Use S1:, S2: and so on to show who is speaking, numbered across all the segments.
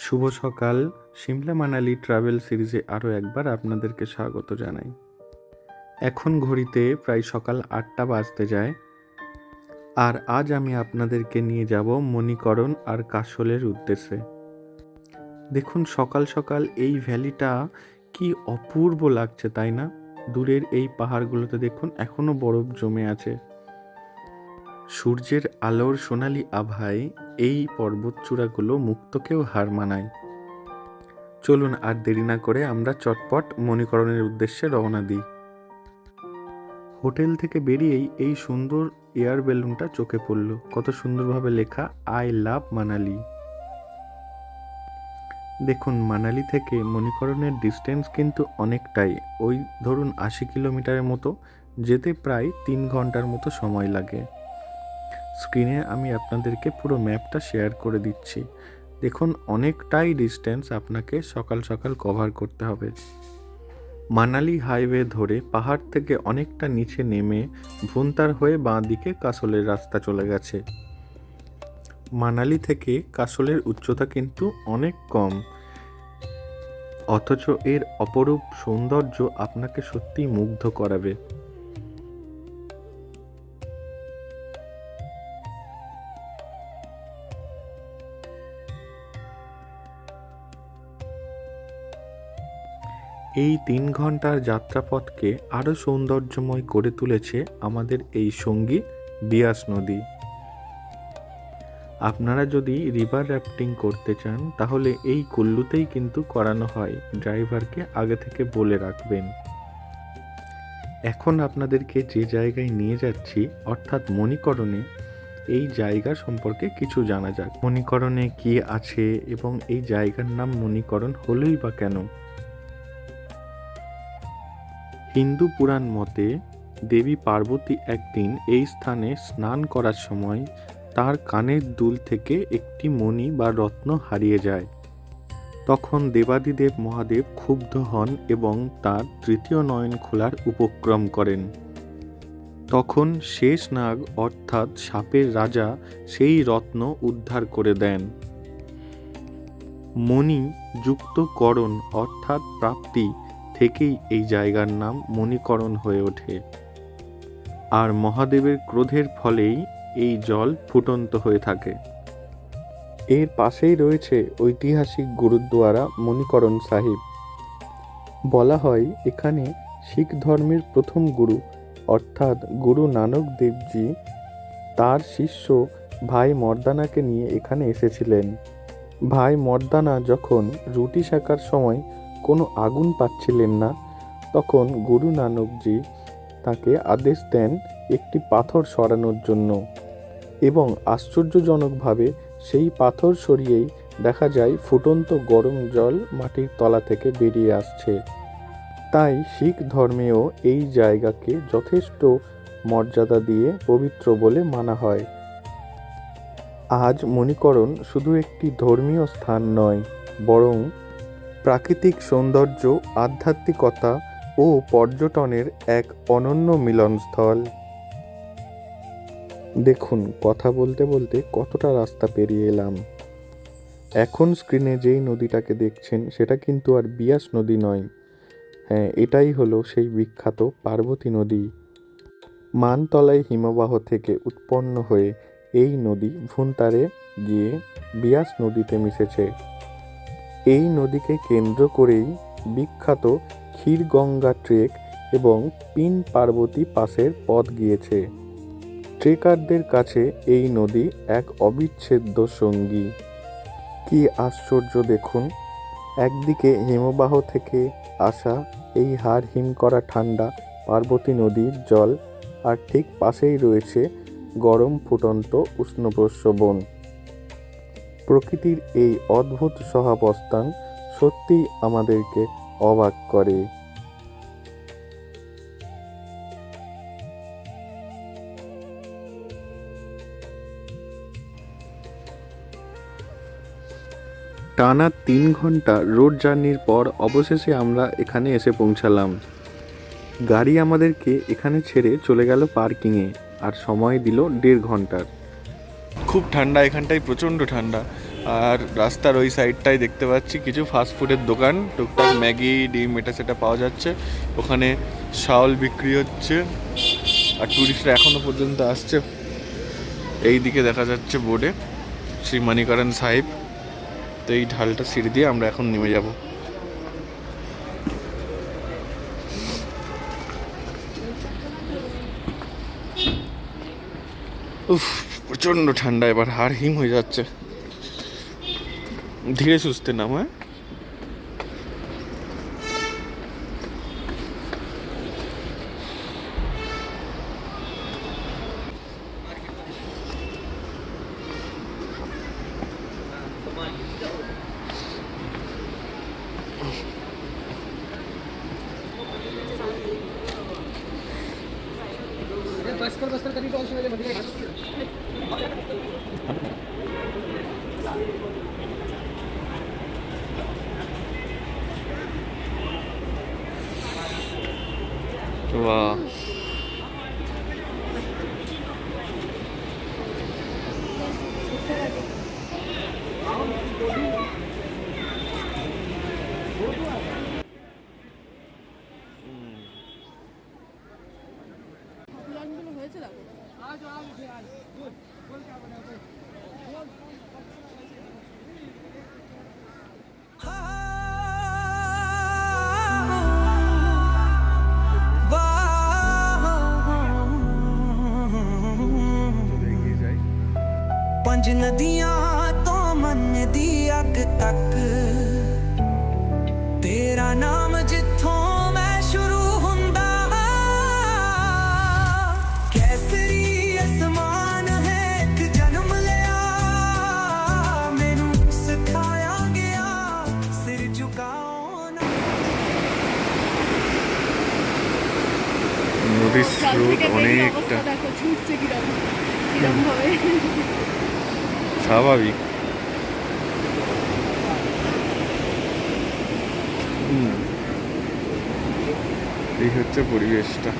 S1: শুভ সকাল। সিমলা মানালি ট্রাভেল সিরিজে আরও একবার আপনাদেরকে স্বাগত জানাই। এখন ঘড়িতে প্রায় সকাল 8টা বাজতে যায়। আর আজ আমি আপনাদেরকে নিয়ে যাব মণিকরণ আর কাশলের উদ্দেশ্যে। দেখুন, সকাল সকাল এই ভ্যালিটা কি অপূর্ব লাগছে, তাই না? দূরের এই পাহাড়গুলোতে দেখুন এখনো বরফ জমে আছে। সূর্যের আলোর সোনালি আভায় এই পর্বতচূড়াগুলো মুক্তকেও হার মানায়। চলুন আর দেরি না করে আমরা চটপট মণিকরণের উদ্দেশ্যে রওনা দিই। হোটেল থেকে বেরিয়েই এই সুন্দর এয়ার বেলুনটা চোখে পড়ল। কত সুন্দরভাবে লেখা আই লাভ মানালি। দেখুন, মানালি থেকে মণিকরণের ডিস্টেন্স কিন্তু অনেকটাই, ওই ধরুন 80 কিলোমিটারের মতো। যেতে প্রায় 3 ঘন্টার মতো সময় লাগে। স্ক্রিনে আমি আপনাদেরকে পুরো ম্যাপটা শেয়ার করে দিচ্ছি। দেখুন, অনেকটাই ডিস্টেন্স আপনাকে সকাল সকাল কভার করতে হবে। মানালি হাইওয়ে ধরে পাহাড় থেকে অনেকটা নিচে নেমে ভুন্তার হয়ে বাঁ দিকে কাসলের রাস্তা চলে গেছে। মানালি থেকে কাসলের উচ্চতা কিন্তু অনেক কম, অথচ এর অপরূপ সৌন্দর্য আপনাকে সত্যিই মুগ্ধ করাবে। এই 3 ঘন্টার যাত্রাপথকে আরও সৌন্দর্যময় করে তুলেছে আমাদের এই সঙ্গী বিয়াস নদী। আপনারা যদি রিভার র্যাফটিং করতে চান তাহলে এই কুল্লুতেই কিন্তু করানো হয়, ড্রাইভারকে আগে থেকে বলে রাখবেন। এখন আপনাদেরকে যে জায়গায় নিয়ে যাচ্ছি অর্থাৎ মণিকরণে, এই জায়গা সম্পর্কে কিছু জানা যাক। মণিকরণে কি আছে এবং এই জায়গার নাম মণিকরণ হলোই বা কেন? হিন্দু পুরাণ মতে দেবী পার্বতী একদিন এই স্থানে স্নান করার সময় তার কানের দুল থেকে একটি মণি বা রত্ন হারিয়ে যায়। তখন দেবাদিদেব মহাদেব ক্ষুব্ধ হন এবং তার তৃতীয় নয়ন খোলার উপক্রম করেন। তখন শেষ নাগ অর্থাৎ সাপের রাজা সেই রত্ন উদ্ধার করে দেন। মণি যুক্ত করণ অর্থাৎ প্রাপ্তি থেকেই এই জায়গার নাম মণিকরণ হয়ে ওঠে। আর মহাদেবের ক্রোধের ফলেই এই জল ফুটন্ত হয়ে থাকে। এর পাশেই রয়েছে ঐতিহাসিক গুরুদ্বারা মণিকরণ সাহিব। বলা হয় এখানে শিখ ধর্মের প্রথম গুরু অর্থাৎ গুরু নানক দেবজি তার শিষ্য ভাই মর্দানাকে নিয়ে এখানে এসেছিলেন। ভাই মর্দানা যখন রুটি সেকার সময় কোনো আগুন পাচ্ছিলেন না, তখন গুরু নানকজি তাকে আদেশ দেন একটি পাথর সরানোর জন্য, এবং আশ্চর্যজনকভাবে সেই পাথর সরিয়েই দেখা যায় ফুটন্ত গরম জল মাটির তলা থেকে বেরিয়ে আসছে। তাই শিখ ধর্মেও এই জায়গাকে যথেষ্ট মর্যাদা দিয়ে পবিত্র বলে মানা হয়। আজ মণিকরণ শুধু একটি ধর্মীয় স্থান নয়, বরং প্রাকৃতিক সৌন্দর্য, আধ্যাত্মিকতা ও পর্যটনের এক অনন্য মিলনস্থল। দেখুন, কথা বলতে বলতে কতটা রাস্তা পেরিয়ে এলাম। এখন স্ক্রিনে যেই নদীটাকে দেখছেন সেটা কিন্তু আর বিয়াস নদী নয়। হ্যাঁ, এটাই হলো সেই বিখ্যাত পার্বতী নদী। মানতলাই হিমবাহ থেকে উৎপন্ন হয়ে এই নদী ভুন্তারে গিয়ে বিয়াস নদীতে মিশেছে। এই নদীকে কেন্দ্র করেই বিখ্যাত ক্ষীরগঙ্গা ট্রেক এবং পিন পার্বতী পাসের পথ গিয়েছে। ট্রেকারদের কাছে এই নদী এক অবিচ্ছেদ্য সঙ্গী। কি আশ্চর্য দেখুন, একদিকে হিমবাহ থেকে আসা এই হাড় হিম করা ঠান্ডা পার্বতী নদীর জল, আর ঠিক পাশেই রয়েছে গরম ফুটন্ত উষ্ণপ্রস্র বন। প্রকৃতির এই অদ্ভুত সহাবস্থান সত্যিই আমাদেরকে অবাক করে। টানা 3 ঘন্টা রোড জার্নির পর অবশেষে আমরা এখানে এসে পৌঁছালাম। গাড়ি আমাদেরকে এখানে ছেড়ে চলে গেল পার্কিংয়ে, আর সময় দিল 1.5 ঘন্টার। খুব ঠান্ডা এখানটায়, প্রচণ্ড ঠান্ডা। আর রাস্তার ওই সাইডটায় দেখতে পাচ্ছি কিছু ফাস্টফুডের দোকান, টুকটাক ম্যাগি ডিম এটা সেটা পাওয়া যাচ্ছে। ওখানে শাওল বিক্রি হচ্ছে, আর টুরিস্টরা এখনো পর্যন্ত আসছে। এই দিকে দেখা যাচ্ছে বোর্ডে শ্রী মানিকরণ সাহিব। তো এই ঢালটা সিঁড়ি দিয়ে আমরা এখন নেমে যাব। উফ, প্রচণ্ড ঠান্ডা, এবার হাড় হিম হয়ে যাচ্ছে। ধীরে সুস্থে নাম। হ্যাঁ, বাহ,
S2: पंज नदियां तो मन दी अग तक तेरा नाम जिथों मैं शुरू हुंदा कैसरी आसमान है एक जन्म लिया मैनू सिखाया गया सिर झुकाओ ना।
S1: নদীর স্রোত অনেকটা স্বাভাবিক। এই হচ্ছে পরিবেশটা,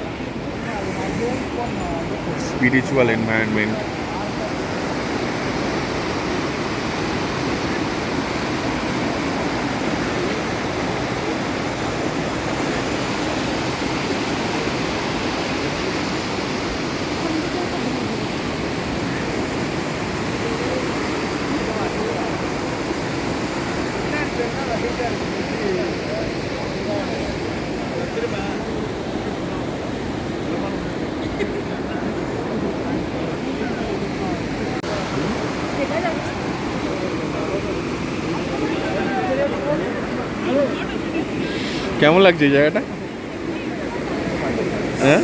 S1: স্পিরিচুয়াল এনভায়রনমেন্ট। কেমন লাগছে এই জায়গাটা? হ্যাঁ,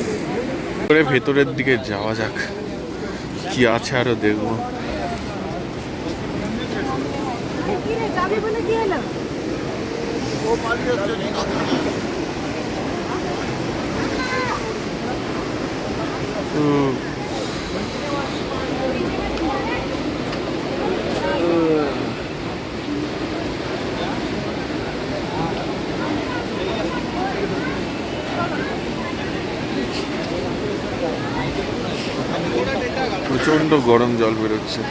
S1: ভেতরের দিকে যাওয়া যাক, কি আছে আরো দেখবো। প্রচন্ড গরম জল বেরোচ্ছে।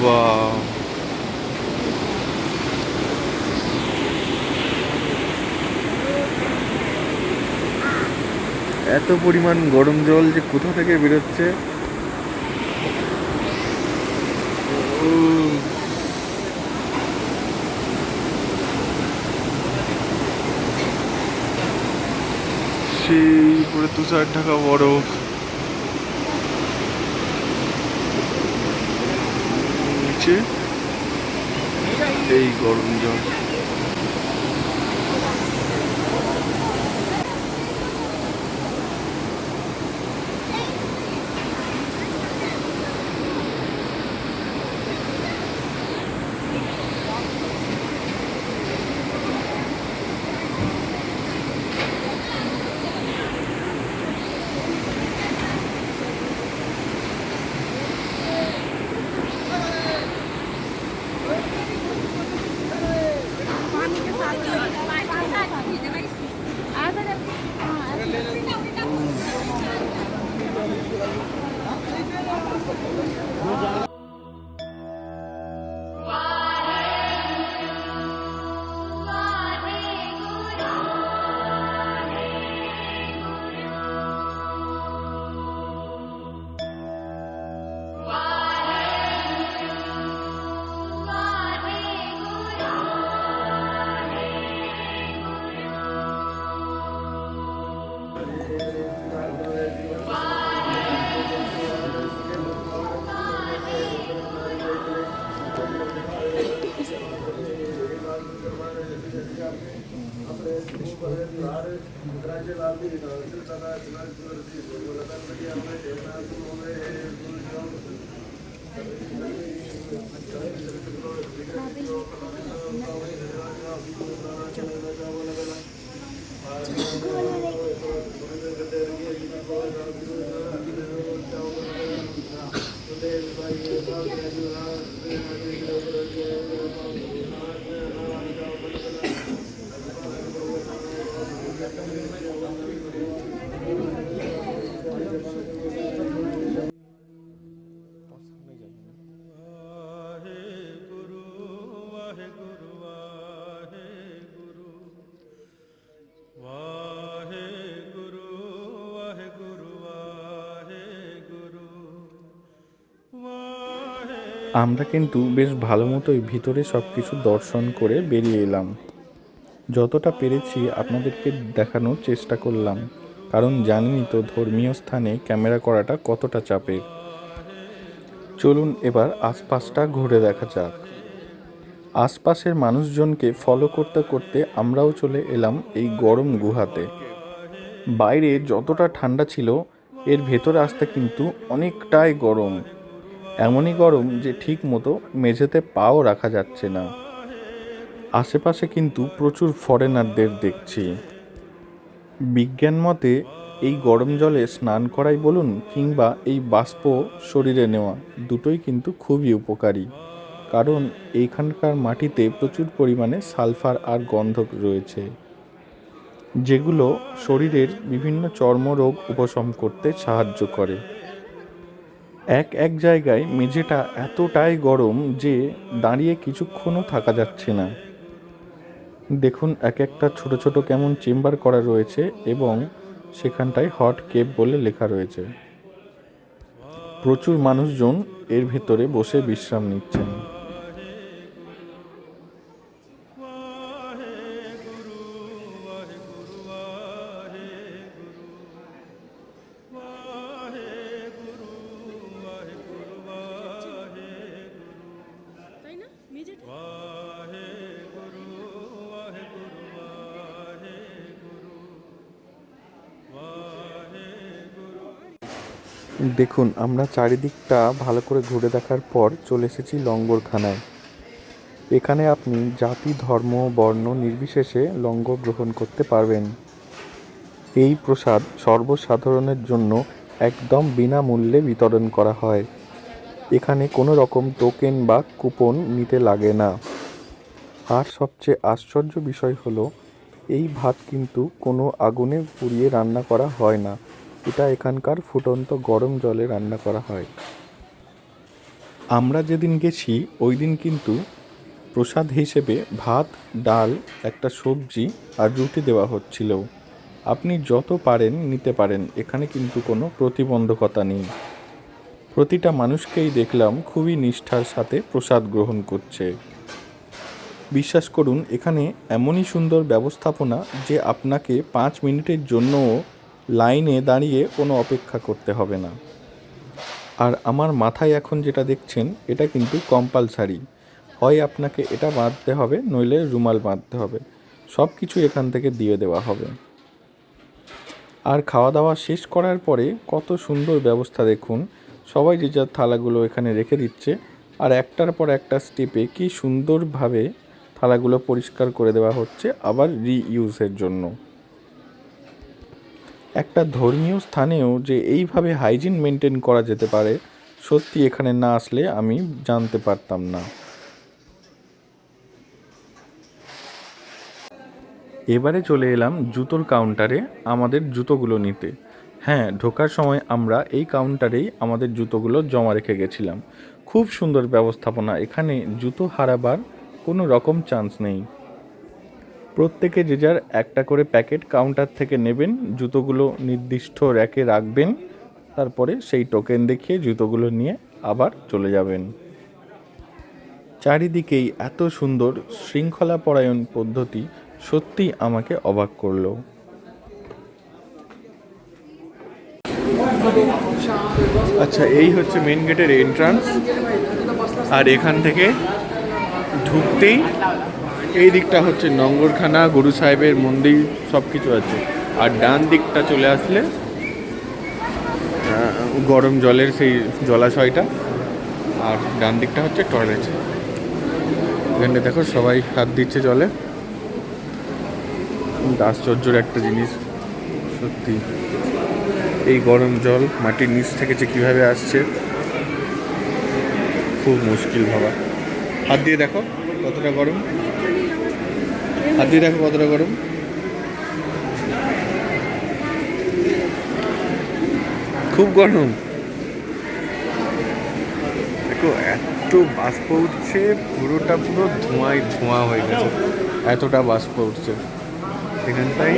S1: বাহ, এত পরিমাণ গরম জল যে কোথা থেকে বেরোচ্ছে। সেই পুরো তুষার ঢাকা বরফ, নিচে এই গরম জল। আমরা কিন্তু বেশ ভালো মতোই ভিতরে সব কিছু দর্শন করে বেরিয়ে এলাম। যতটা পেরেছি আপনাদেরকে দেখানোর চেষ্টা করলাম, কারণ জানেনই তো ধর্মীয় স্থানে ক্যামেরা করাটা কতটা চাপের। চলুন এবার আশপাশটা ঘুরে দেখা যাক। আশপাশের মানুষজনকে ফলো করতে করতে আমরাও চলে এলাম এই গরম গুহাতে। বাইরে যতটা ঠান্ডা ছিল, এর ভেতরে আসতে কিন্তু অনেকটাই গরম। এমনই গরম যে ঠিক মতো মেঝেতে পাও রাখা যাচ্ছে না। আশেপাশে কিন্তু প্রচুর ফরেনারদের দেখছি। বিজ্ঞান মতে এই গরম জলে স্নান করাই বলুন কিংবা এই বাষ্প শরীরে নেওয়া, দুটোই কিন্তু খুবই উপকারী। কারণ এইখানকার মাটিতে প্রচুর পরিমাণে সালফার আর গন্ধক রয়েছে, যেগুলো শরীরের বিভিন্ন চর্মরোগ উপশম করতে সাহায্য করে। এক জায়গায় মেঝেটা এতটাই গরম যে দাঁড়িয়ে কিছুক্ষণও থাকা যাচ্ছে না। দেখুন এক একটা ছোট ছোট কেমন চেম্বার করা রয়েছে এবং সেখানটায় হট কেপ বলে লেখা রয়েছে। প্রচুর মানুষজন এর ভেতরে বসে বিশ্রাম নিচ্ছেন। দেখুন আমরা চারিদিকটা ভালো করে ঘুরে দেখার পর চলে এসেছি লঙ্গরখানায়। এখানে আপনি জাতি ধর্ম বর্ণ নির্বিশেষে লঙ্গর গ্রহণ করতে পারবেন। এই প্রসাদ সর্বসাধারণের জন্য একদম বিনামূল্যে বিতরণ করা হয়। এখানে কোনো রকম টোকেন বা কুপন নিতে লাগে না। আর সবচেয়ে আশ্চর্য বিষয় হলো, এই ভাত কিন্তু কোনো আগুনে পুড়িয়ে রান্না করা হয় না। এটা এখানকার ফুটন্ত গরম জলে রান্না করা হয়। আমরা যেদিন গেছি ওই দিন কিন্তু প্রসাদ হিসেবে ভাত, ডাল, একটা সবজি আর রুটি দেওয়া হচ্ছিল। আপনি যত পারেন নিতে পারেন, এখানে কিন্তু কোনো প্রতিবন্ধকতা নেই। প্রতিটা মানুষকেই দেখলাম খুবই নিষ্ঠার সাথে প্রসাদ গ্রহণ করছে। বিশ্বাস করুন এখানে এমনই সুন্দর ব্যবস্থাপনা যে আপনাকে 5 মিনিটের জন্যও লাইনে দাঁড়িয়ে কোনো অপেক্ষা করতে হবে না। আর আমার মাথায় এখন যেটা দেখছেন এটা কিন্তু কম্পালসারি, হয় আপনাকে এটা বাঁধতে হবে নইলে রুমাল বাঁধতে হবে। সব কিছু এখান থেকে দিয়ে দেওয়া হবে। আর খাওয়া দাওয়া শেষ করার পরে কত সুন্দর ব্যবস্থা দেখুন, সবাই যে যার থালাগুলো এখানে রেখে দিচ্ছে আর একটার পর একটা স্টেপে কি সুন্দরভাবে থালাগুলো পরিষ্কার করে দেওয়া হচ্ছে আবার রিইউজের জন্য। একটা ধর্মীয় স্থানেও যে এইভাবে হাইজিন মেনটেন করা যেতে পারে, সত্যি এখানে না আসলে আমি জানতে পারতাম না। এবারে চলে এলাম জুতোর কাউন্টারে আমাদের জুতোগুলো নিতে। হ্যাঁ, ঢোকার সময় আমরা এই কাউন্টারেই আমাদের জুতোগুলো জমা রেখে গেছিলাম। খুব সুন্দর ব্যবস্থাপনা, এখানে জুতো হারাবার কোনো রকম চান্স নেই। প্রত্যেকে যে যার একটা করে প্যাকেট কাউন্টার থেকে নেবেন, জুতোগুলো নির্দিষ্ট র্যাকে রাখবেন, তারপরে সেই টোকেন দেখিয়ে জুতোগুলো নিয়ে আবার চলে যাবেন। চারিদিকেই এত সুন্দর শৃঙ্খলাপরায়ণ পদ্ধতি সত্যি আমাকে অবাক করলো। আচ্ছা, এই হচ্ছে মেন গেটের এন্ট্রান্স। আর এখান থেকে ঢুকতেই এই দিকটা হচ্ছে লঙ্গরখানা, গুরু সাহেবের মন্দির, সব কিছু আছে। আর ডান দিকটা চলে আসলে গরম জলের সেই জলাশয়টা, আর ডান দিকটা হচ্ছে টয়লেট। এখানে দেখো সবাই হাত দিচ্ছে জলে। আশ্চর্যের একটা জিনিস সত্যি, এই গরম জল মাটির নিচ থেকে যে কীভাবে আসছে খুব মুশকিল ভাবা। হাত দিয়ে দেখো কতটা গরম, হাত দিয়ে দেখো কতটা গরম। খুব গরম। দেখো এত বাষ্প উঠছে, পুরোটা পুরো ধোঁয়ায় ধোঁয়া হয়ে গেছে, এতটা বাষ্প উঠছে। এখানটাই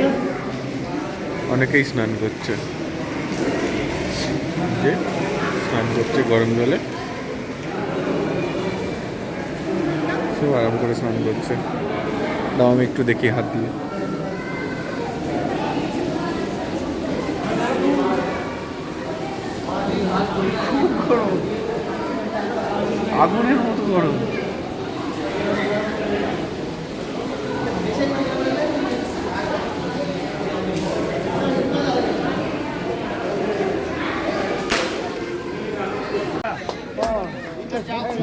S1: অনেকেই স্নান করছে, যে স্নান করছে গরম জলে, খুব আরাম করে স্নান করছে। দাও আমি একটু দেখি হাত দিয়ে। খুব গরম, আগুনের মতো গরম।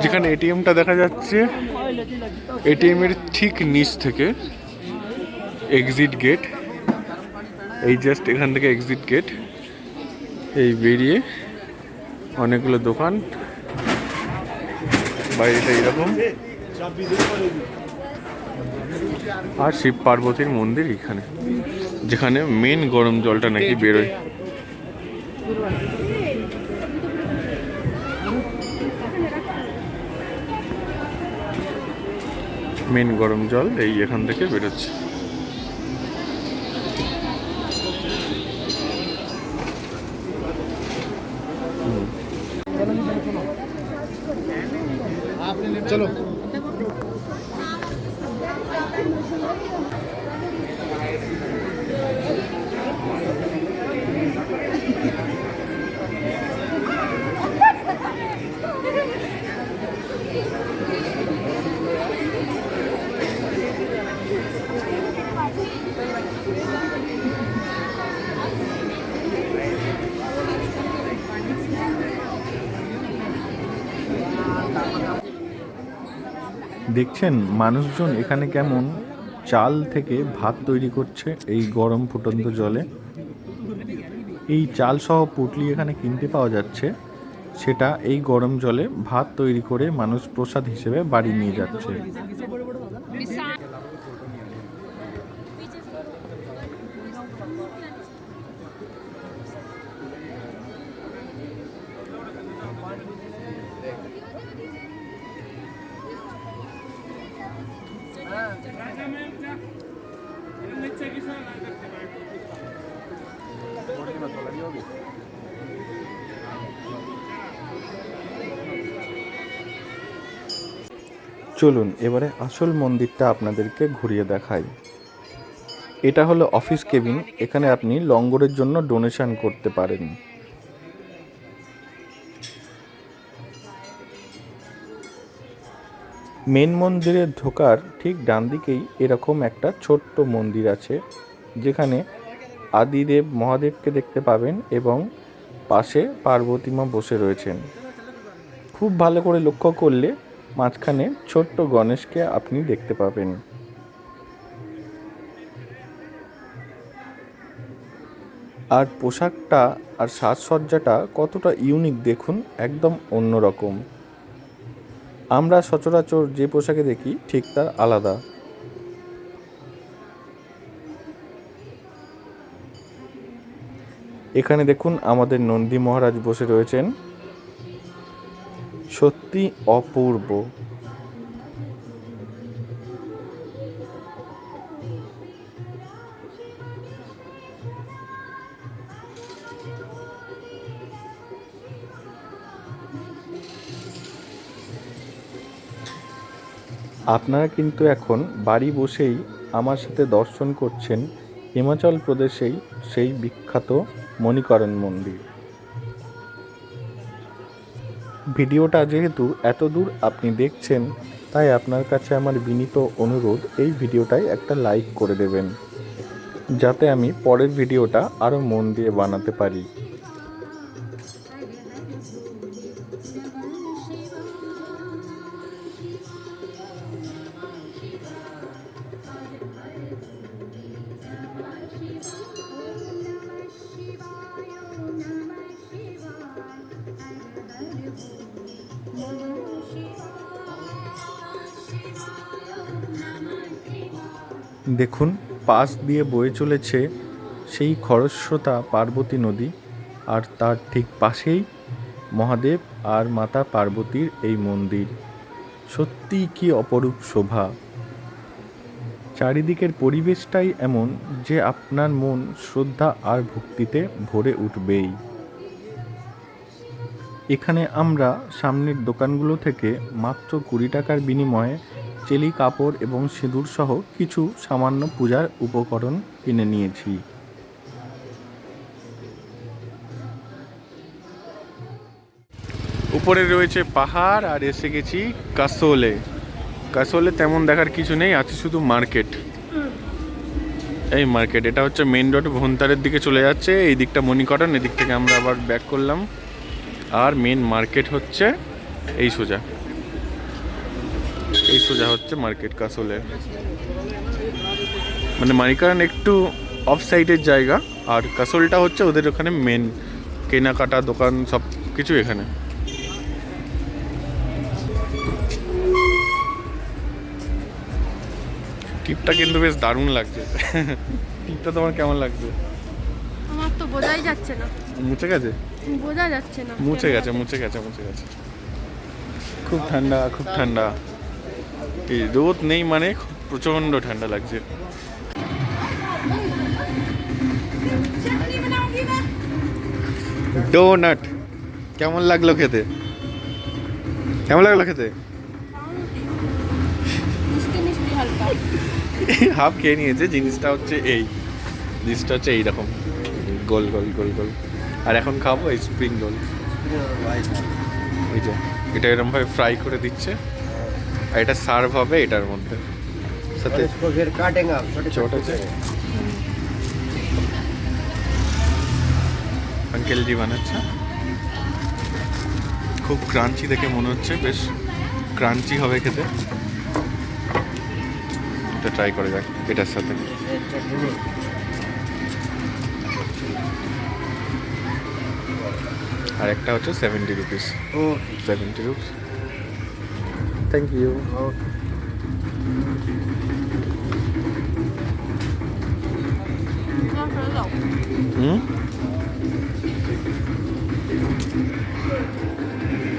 S1: যেখানে এটিএমটা দেখা যাচ্ছে, এটিএমের ঠিক নিচ থেকে এক্সিট গেট, এই জাস্ট এখান থেকে এক্সিট গেট, এই বেরিয়ে অনেকগুলো দোকান, বাইরেটা এরকম, আর শিব পার্বতীর মন্দির এখানে, যেখানে মেন গরম জলটা নাকি বেরোয়। মেন গরম জল এই এখান থেকে বেরোচ্ছে। চলো দেখছেন মানুষজন এখানে কেমন চাল থেকে ভাত তৈরি করছে এই গরম ফুটন্ত জলে। এই চাল সহ পুটলি এখানে কিনতে পাওয়া যাচ্ছে, সেটা এই গরম জলে ভাত তৈরি করে মানুষ প্রসাদ হিসেবে বাড়ি নিয়ে যাচ্ছে। চলুন এবারে আসল মন্দিরটা আপনাদেরকে ঘুরিয়ে দেখাই। এটা হলো অফিস কেবিন, এখানে আপনি লঙ্গরের জন্য ডোনেশন করতে পারেন। মেন মন্দিরে ঢোকার ঠিক ডান দিকেই এরকম একটা ছোট্ট মন্দির আছে, যেখানে আদিদেব মহাদেবকে দেখতে পাবেন এবং পাশে পার্বতী মা বসে রয়েছেন। খুব ভালো করে লক্ষ্য করলে মাঝখানে ছোট্ট গণেশকে আপনি দেখতে পাবেন। আর পোশাকটা আর সাজসজ্জাটা কতটা ইউনিক দেখুন, একদম অন্যরকম। আমরা সচরাচর যে পোশাকে দেখি ঠিক তার আলাদা। এখানে দেখুন আমাদের নন্দী মহারাজ বসে রয়েছেন, সত্যি অপূর্ব। আপনারা কিন্তু এখন বাড়ি বসেই আমার সাথে দর্শন করছেন হিমাচল প্রদেশেই সেই বিখ্যাত মণিকরণ মন্দির। ভিডিওটা যেহেতু এত দূর আপনি দেখছেন, তাই আপনার কাছে আমার বিনীত অনুরোধ এই ভিডিওটায় একটা লাইক করে দেবেন। যাতে আমি পরের ভিডিওটা আরও মন দিয়ে বানাতে পারি। দেখুন, পাশ দিয়ে বয়ে চলেছে সেই খরস্রোতা পার্বতী নদী, আর তার ঠিক পাশেই মহাদেব আর মাতা পার্বতীর এই মন্দির। সত্যি কি অপরূপ শোভা! চারিদিকের পরিবেশটাই এমন যে আপনার মন শ্রদ্ধা আর ভক্তিতে ভরে উঠবেই। এখানে আমরা সামনের দোকানগুলো থেকে মাত্র 20 টাকার বিনিময়ে চেলি কাপড় এবং সিঁদুর সহ কিছু সামান্য পূজার উপকরণ কিনে নিয়েছি। উপরে রয়েছে পাহাড়, আর এসে গেছি কাসোলে। কাসোলে তেমন দেখার কিছু নেই, আছে শুধু মার্কেট। এই মার্কেট, এটা হচ্ছে মেন রোড, ভুন্তারের দিকে চলে যাচ্ছে, এই দিকটা মণিকরণ, এদিক থেকে আমরা আবার ব্যাক করলাম। আর মেন মার্কেট হচ্ছে এই সোজা, এই সোজা হচ্ছে মার্কেট কাসোলে। মানে মণিকরণ একটু অফ সাইডের জায়গা, আর কাসোলটা হচ্ছে ওদের ওখানে মেন কেনাকাটা দোকান, সব কিছু এখানে। টিপটা কিন্তু বেশ দারুণ লাগছে। টিপটা তোমার কেমন লাগছে?
S3: আমার তো বোঝাই যাচ্ছে না।
S1: মুছে গেছে?
S3: বোঝা যাচ্ছে না।
S1: মুছে গেছে, মুছে গেছে, মুছে গেছে। খুব ঠান্ডা, খুব ঠান্ডা। এই রোদ নেই মানে প্রচন্ড ঠান্ডা লাগছে। ডোনাট কেমন লাগলো খেতে? কেমন লাগলো খেতে?
S3: মিষ্টি মিষ্টি হালকা।
S1: হাফ খেয়ে নিয়েছে। জিনিসটা হচ্ছে এইরকম গোল গোল গোল গোল। আর এখন খাবো এই স্প্রিং রোল। এই যে এটা এরকম ভাবে ফ্রাই করে দিচ্ছে, আর এটা সার্ভ হবে এটার মধ্যে সাথে।
S4: इसको फिर काटेंगे आप छोटे
S1: छोटे से। अंकल जी বানাচ্ছে, খুব ক্রাঞ্চি দেখে মনে হচ্ছে, বেশ ক্রাঞ্চি হবে খেতে। এটা ট্রাই করে যাক এটার সাথে। আর একটা হচ্ছে 70 rupees.
S4: Okay
S1: 70 rupees. Thank you. হুম,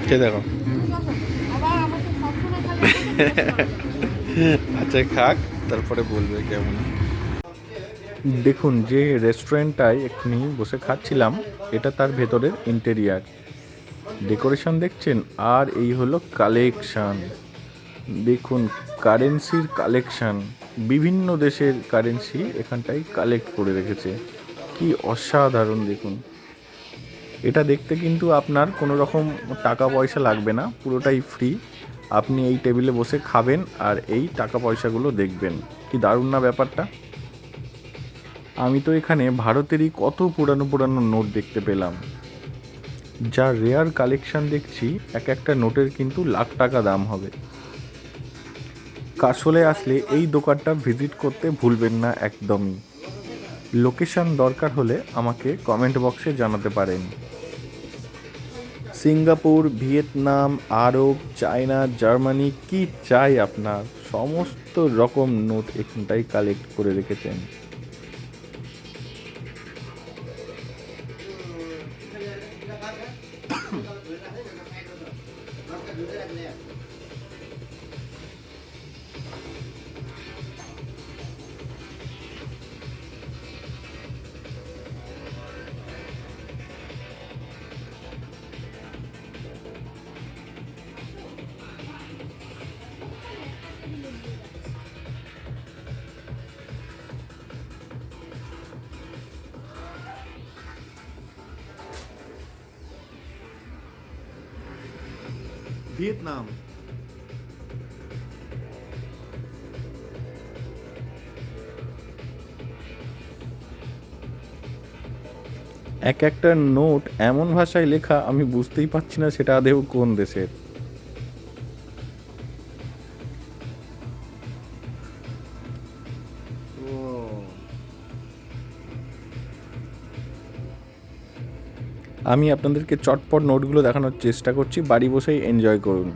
S1: কে দেখো।
S3: আবার আমাকে সবসময় খালি
S1: আচ্ছা খাক, তারপরে বলবে কেমন। দেখুন, যে রেস্টুরেন্টটায় এক্ষুনি বসে খাচ্ছিলাম, এটা তার ভেতরের ইন্টেরিয়ার ডেকোরেশন দেখছেন। আর এই হলো কালেকশান। দেখুন, কারেন্সির কালেকশান, বিভিন্ন দেশের কারেন্সি এখানটায় কালেক্ট করে রেখেছে। কি অসাধারণ! দেখুন, এটা দেখতে কিন্তু আপনার কোনো রকম টাকা পয়সা লাগবে না, পুরোটাই ফ্রি। আপনি এই টেবিলে বসে খাবেন আর এই টাকা পয়সাগুলো দেখবেন। কি দারুণ না ব্যাপারটা! আমি তো এখানে ভারতেরই কত পুরানো পুরানো নোট দেখতে পেলাম। যা রেয়ার কালেকশন দেখছি, এক একটা নোটের কিন্তু লাখ টাকা দাম হবে। কাসোলে আসলে এই দোকানটা ভিজিট করতে ভুলবেন না একদমই। লোকেশন দরকার হলে আমাকে কমেন্ট বক্সে জানাতে পারেন। সিঙ্গাপুর, ভিয়েতনাম, আরব, চায়না, জার্মানি, কি চাই আপনার, সমস্ত রকম নোট এখানটায় কালেক্ট করে রেখেছেন। ভিয়েতনাম। এক একটা নোট এমন ভাষায় লেখা আমি বুঝতেই পারছি না সেটা আদৌ কোন দেশের। আমি আপনাদেরকে চটপট নোটগুলো দেখানোর চেষ্টা করছি, বাড়ি বসেই এনজয় করুন।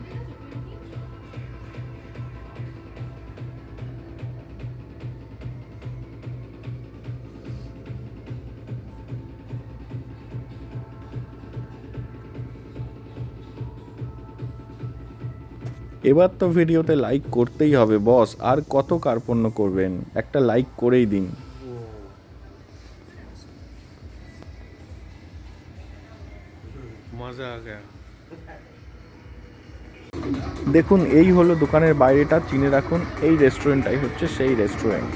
S1: এবার তো ভিডিওতে লাইক করতেই হবে বস, আর কত কার্পণ্য করবেন, একটা লাইক করেই দিন।
S4: मजा आ गया।
S1: দেখুন এই হলো দোকানের বাইরেটা, চিনে রাখুন এই রেস্টুরেন্টটাই হচ্ছে সেই রেস্টুরেন্ট।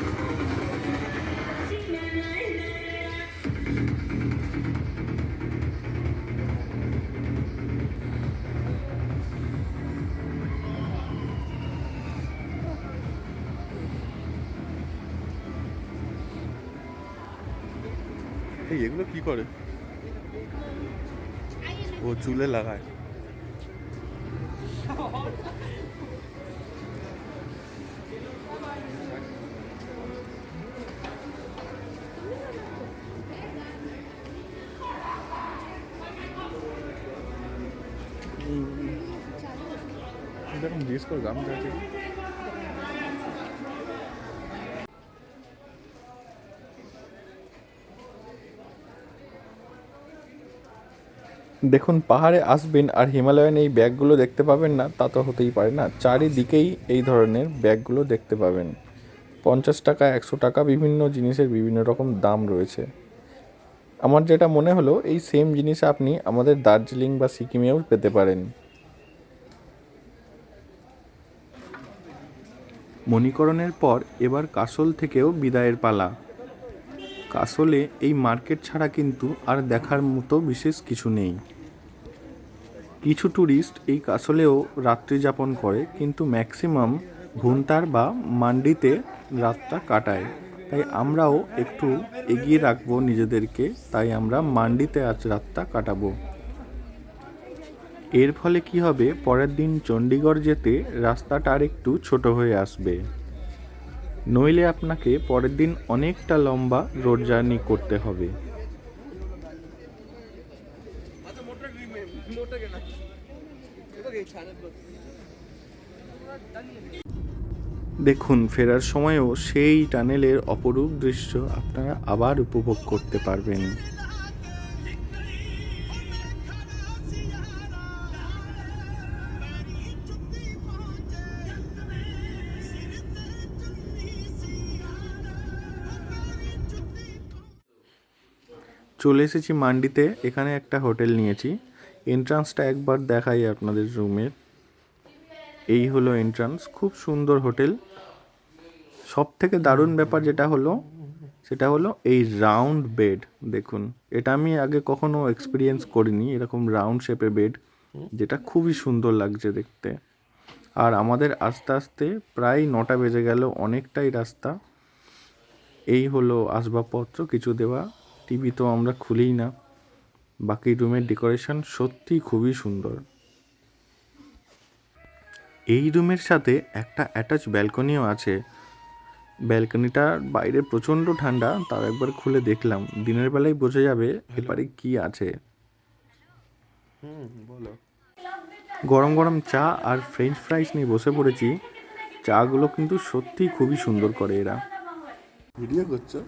S4: এই এগুলো কি করে? ও চুলে লাগায়।
S1: এরকম জিজ্ঞেস কর দাম আছে। দেখুন পাহাড়ে আসবেন আর হিমালয়ান এই ব্যাগগুলো দেখতে পাবেন না তা তো হতেই পারে না। চারিদিকেই এই ধরনের ব্যাগগুলো দেখতে পাবেন। 50 টাকা, 100 টাকা, বিভিন্ন জিনিসের বিভিন্ন রকম দাম রয়েছে। আমার যেটা মনে হলো এই সেম জিনিস আপনি আমাদের দার্জিলিং বা সিকিমেও পেতে পারেন। মণিকরণের পর এবার কাসল থেকেও বিদায়ের পালা। কাসলে এই মার্কেট ছাড়া কিন্তু আর দেখার মতো বিশেষ কিছু নেই। কিছু ট্যুরিস্ট এই কাসলেও রাত্রি যাপন করে, কিন্তু ম্যাক্সিমাম ভুন্টার বা মান্ডিতে রাতটা কাটায়। তাই আমরাও একটু এগিয়ে রাখবো নিজেদেরকে, তাই আমরা মান্ডিতে আজ রাতটা কাটাবো। এর ফলে কি হবে, পরের দিন চণ্ডীগড় যেতে রাস্তাটা আর একটু ছোট হয়ে আসবে। নইলে আপনাকে পরের দিন অনেকটা লম্বা রোড জার্নি করতে হবে। দেখুন ফেরার সময়ও সেই টানেলের অপরূপ দৃশ্য আপনারা আবার উপভোগ করতে পারবেন। চলে এসেছি মান্ডিতে। এখানে একটা হোটেল নিয়েছি। এন্ট্রান্সটা একবার দেখাই আপনাদের রুমের। এই হলো এন্ট্রান্স, খুব সুন্দর হোটেল। সব থেকে দারুণ ব্যাপার সেটা হলো এই রাউন্ড বেড। দেখুন এটা আমি আগে কখনো এক্সপিরিয়েন্স করিনি, এরকম রাউন্ড শেপের বেড, যেটা খুবই সুন্দর লাগছে দেখতে। আর আমাদের আস্তে আস্তে প্রায় 9টা বেজে গেল, অনেকটাই রাস্তা। এই হলো আসবাবপত্র কিছু দেওয়া। টিভি তো আমরা খুলিই না। বাকি রুমের ডেকোরেশন সত্যি খুবই সুন্দর। এই রুমের সাথে একটা অ্যাটাচ ব্যালকনিও আছে। ব্যালকনিটার বাইরে প্রচণ্ড ঠান্ডা, তাও একবার খুলে দেখলাম। দিনের বেলায় বোঝা যাবে এবারে কি আছে।
S4: বলো।
S1: গরম গরম চা আর ফ্রেঞ্চ ফ্রাইস নিয়ে বসে পড়েছি। চাগুলো কিন্তু সত্যি খুবই সুন্দর করে এরা।
S4: ভিডিও করছো?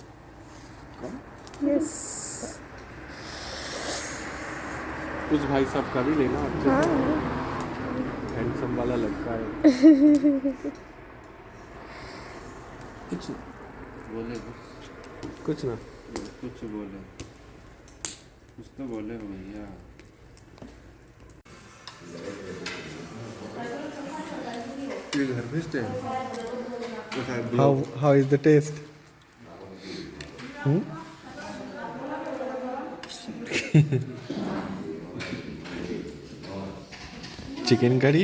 S4: कुछ भाई साहब का भी लेना अच्छे से। हैंडसम वाला लगता है। कुछ बोले कुछ ना कुछ बोले कुछ तो बोले हो भैया। ये घर भेजते हैं।
S1: How is the taste? Chicken curry,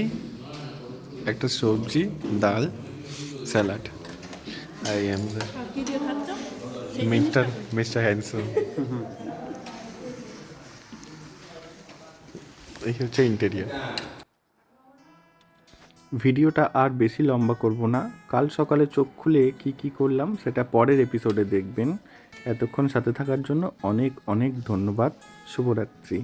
S1: একটা সবজি, ডাল, salad. I am mister handsome. এই হচ্ছে ইন্টেরিয়ার। ভিডিওটা আর বেশি লম্বা করব না, কাল সকালে চোখ খুলে কি কি করলাম সেটা পরের এপিসোডে দেখবেন। এতক্ষণ সাথে থাকার জন্য অনেক অনেক ধন্যবাদ। শুভরাত্রি।